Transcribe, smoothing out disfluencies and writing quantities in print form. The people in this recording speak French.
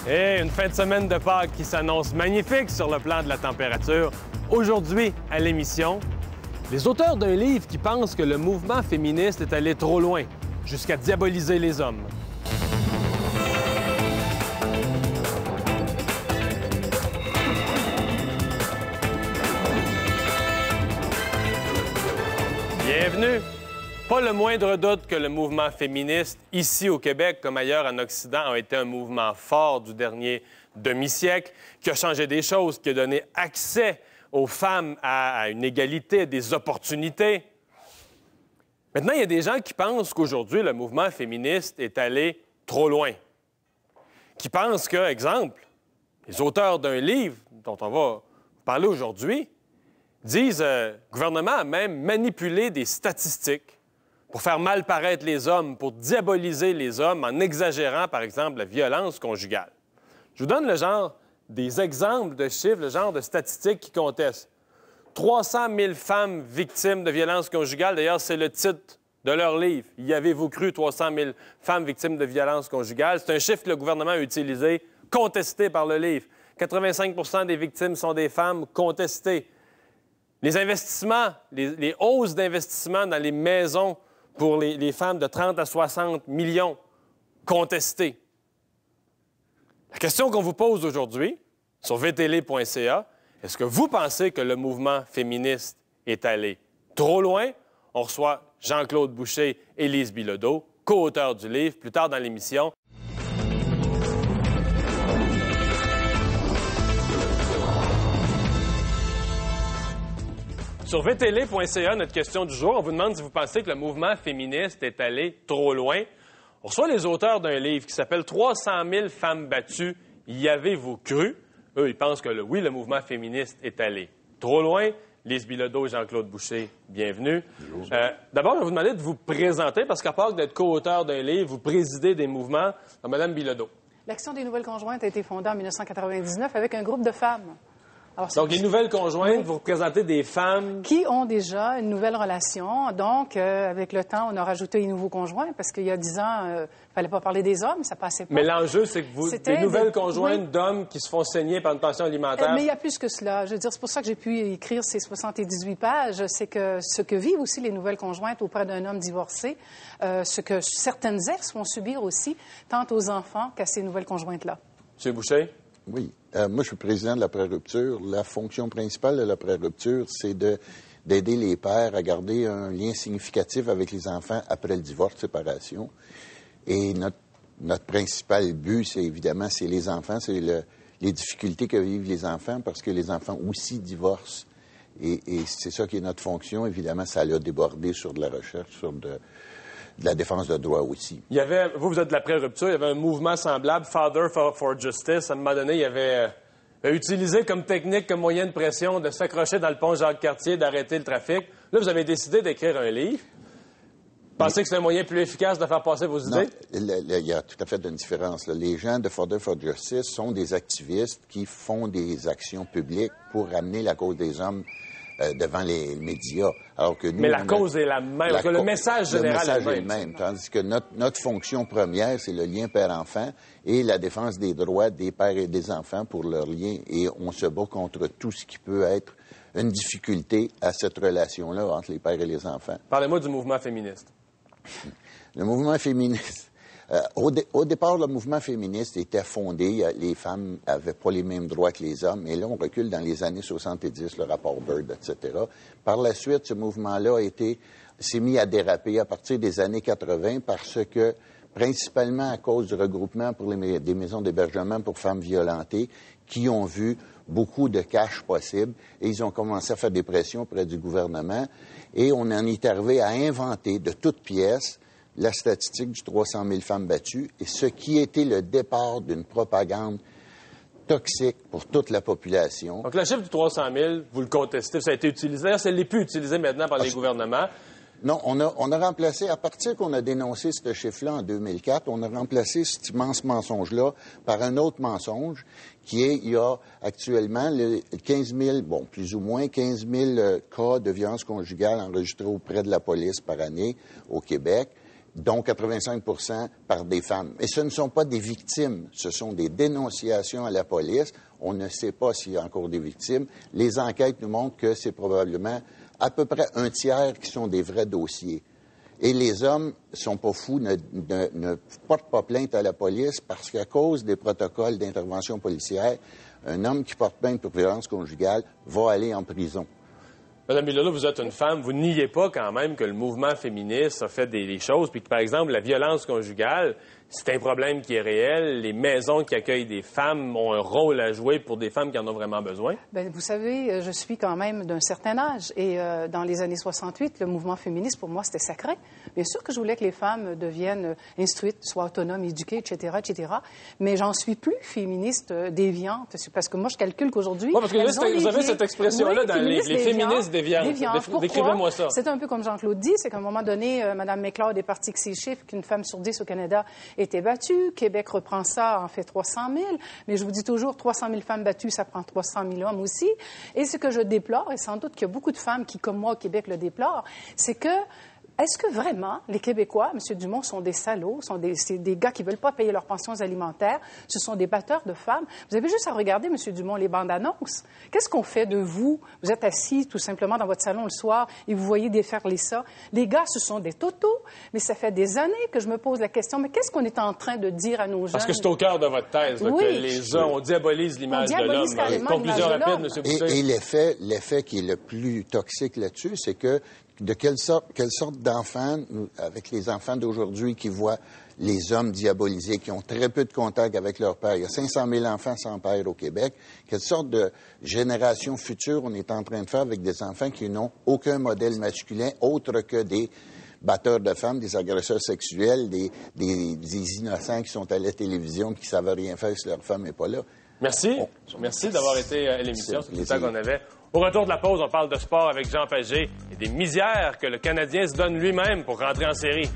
Et une fin de semaine de Pâques qui s'annonce magnifique sur le plan de la température. Aujourd'hui, à l'émission, les auteurs d'un livre qui pensent que le mouvement féministe est allé trop loin, jusqu'à diaboliser les hommes. Bienvenue! Pas le moindre doute que le mouvement féministe, ici au Québec comme ailleurs en Occident, a été un mouvement fort du dernier demi-siècle, qui a changé des choses, qui a donné accès aux femmes à une égalité, des opportunités. Maintenant, il y a des gens qui pensent qu'aujourd'hui, le mouvement féministe est allé trop loin. Qui pensent que, exemple, les auteurs d'un livre dont on va parler aujourd'hui disent le gouvernement a même manipulé des statistiques pour faire mal paraître les hommes, pour diaboliser les hommes en exagérant, par exemple, la violence conjugale. Je vous donne le genre des exemples de chiffres, le genre de statistiques qui contestent. 300 000 femmes victimes de violences conjugales. D'ailleurs, c'est le titre de leur livre. Y avez-vous cru 300 000 femmes victimes de violences conjugales? C'est un chiffre que le gouvernement a utilisé, contesté par le livre. 85 des victimes sont des femmes contestées. Les investissements, les hausses d'investissement dans les maisons pour les femmes de 30 à 60 millions, contestées. La question qu'on vous pose aujourd'hui, sur vtl.ca, est-ce que vous pensez que le mouvement féministe est allé trop loin? On reçoit Jean-Claude Boucher et Lise Bilodeau, co-auteurs du livre, plus tard dans l'émission. Sur vtl.ca, notre question du jour, on vous demande si vous pensez que le mouvement féministe est allé trop loin. On reçoit les auteurs d'un livre qui s'appelle « 300 000 femmes battues, y avez-vous cru? » Eux, ils pensent que oui, le mouvement féministe est allé trop loin. Lise Bilodeau et Jean-Claude Boucher, bienvenue. D'abord, on va vous demander de vous présenter, parce qu'à part d'être co-auteur d'un livre, vous présidez des mouvements. Madame Bilodeau. L'Action des nouvelles conjointes a été fondée en 1999 avec un groupe de femmes. Alors, donc, les nouvelles conjointes, vous représentez des femmes qui ont déjà une nouvelle relation. Donc, avec le temps, on a rajouté les nouveaux conjoints parce qu'il y a 10 ans, il ne fallait pas parler des hommes, ça passait pas. Mais l'enjeu, c'est que vous, des nouvelles conjointes d'hommes qui se font saigner par une pension alimentaire. Mais il y a plus que cela. Je veux dire, c'est pour ça que j'ai pu écrire ces 78 pages. C'est que ce que vivent aussi les nouvelles conjointes auprès d'un homme divorcé, ce que certaines ex vont subir aussi, tant aux enfants qu'à ces nouvelles conjointes-là. M. Boucher? Oui. Moi, je suis président de la pré-rupture. La fonction principale de la pré-rupture, c'est d'aider les pères à garder un lien significatif avec les enfants après le divorce, séparation. Et notre principal but, c'est évidemment, c'est les enfants, c'est les difficultés que vivent les enfants, parce que les enfants aussi divorcent. Et c'est ça qui est notre fonction. Évidemment, ça a débordé sur de la recherche, sur de la défense de droit aussi. Il y avait, vous êtes de la pré-rupture, il y avait un mouvement semblable, Father for Justice. À un moment donné, il y avait utilisé comme technique, comme moyen de pression, de s'accrocher dans le pont Jacques-Cartier, d'arrêter le trafic. Là, vous avez décidé d'écrire un livre. Pensez que c'est un moyen plus efficace de faire passer vos idées? Non, il y a tout à fait une différence. Là. Les gens de Father for Justice sont des activistes qui font des actions publiques pour ramener la cause des hommes devant les médias. Alors que nous, mais la cause est la même, parce que le message général est le même. Tandis que notre fonction première, c'est le lien père-enfant et la défense des droits des pères et des enfants pour leur lien. Et on se bat contre tout ce qui peut être une difficulté à cette relation-là entre les pères et les enfants. Parlez-moi du mouvement féministe. Le mouvement féministe. Au départ, le mouvement féministe était fondé, les femmes n'avaient pas les mêmes droits que les hommes, et là, on recule dans les années 70, le rapport Byrd, etc. Par la suite, ce mouvement-là s'est mis à déraper à partir des années 80 parce que, principalement à cause du regroupement pour des maisons d'hébergement pour femmes violentées, qui ont vu beaucoup de cash possible, et ils ont commencé à faire des pressions auprès du gouvernement, et on en est arrivé à inventer de toutes pièces la statistique du 300 000 femmes battues, et ce qui était le départ d'une propagande toxique pour toute la population. Donc, le chiffre du 300 000, vous le contestez, ça a été utilisé. D'ailleurs, ça ne l'est plus utilisé maintenant par les gouvernements. Non, on a remplacé, à partir qu'on a dénoncé ce chiffre-là en 2004, on a remplacé cet immense mensonge-là par un autre mensonge qui est, il y a actuellement 15 000, bon, plus ou moins 15 000 cas de violence conjugale enregistrés auprès de la police par année au Québec. dont 85 par des femmes. Et ce ne sont pas des victimes, ce sont des dénonciations à la police. On ne sait pas s'il y a encore des victimes. Les enquêtes nous montrent que c'est probablement à peu près un tiers qui sont des vrais dossiers. Et les hommes sont pas fous, ne portent pas plainte à la police parce qu'à cause des protocoles d'intervention policière, un homme qui porte plainte pour violence conjugale va aller en prison. Madame Bilodeau, vous êtes une femme, vous niez pas quand même que le mouvement féministe a fait des choses, puis que, par exemple, la violence conjugale, c'est un problème qui est réel. Les maisons qui accueillent des femmes ont un rôle à jouer pour des femmes qui en ont vraiment besoin. Bien, vous savez, je suis quand même d'un certain âge. Et dans les années 68, le mouvement féministe, pour moi, c'était sacré. Bien sûr que je voulais que les femmes deviennent instruites, soient autonomes, éduquées, etc., etc. Mais j'en suis plus féministe déviante. Parce que moi, je calcule qu'aujourd'hui... Oui, parce que vous avez cette expression-là dans les féministes déviantes. Décrivez-moi ça. C'est un peu comme Jean-Claude dit, c'est qu'à un moment donné, Mme McLeod est partie avec ses chiffres qu'une femme sur 10 au Canada était battue. Québec reprend ça, en fait 300 000. Mais je vous dis toujours, 300 000 femmes battues, ça prend 300 000 hommes aussi. Et ce que je déplore, et sans doute qu'il y a beaucoup de femmes qui, comme moi, au Québec, le déplorent, c'est que est-ce que vraiment les Québécois, M. Dumont, sont des salauds, c'est des gars qui ne veulent pas payer leurs pensions alimentaires, ce sont des batteurs de femmes? Vous avez juste à regarder, M. Dumont, les bandes annonces. Qu'est-ce qu'on fait de vous? Vous êtes assis tout simplement dans votre salon le soir et vous voyez déferler ça. Les gars, ce sont des totos, mais ça fait des années que je me pose la question, mais qu'est-ce qu'on est en train de dire à nos jeunes? Parce que c'est au cœur de votre thèse, là, oui. Que les hommes, on diabolise l'image de l'homme. Conclusion rapide, M. Boucher. Et l'effet qui est le plus toxique là-dessus, c'est que de quelle sorte d'enfants, avec les enfants d'aujourd'hui qui voient les hommes diabolisés, qui ont très peu de contact avec leur père. Il y a 500 000 enfants sans père au Québec. Quelle sorte de génération future on est en train de faire avec des enfants qui n'ont aucun modèle masculin autre que des batteurs de femmes, des agresseurs sexuels, des innocents qui sont à la télévision, qui ne savent rien faire si leur femme n'est pas là. Merci. Merci d'avoir été à l'émission. C'est tout le temps qu'on avait. Au retour de la pause, on parle de sport avec Jean Pagé et des misères que le Canadien se donne lui-même pour rentrer en série.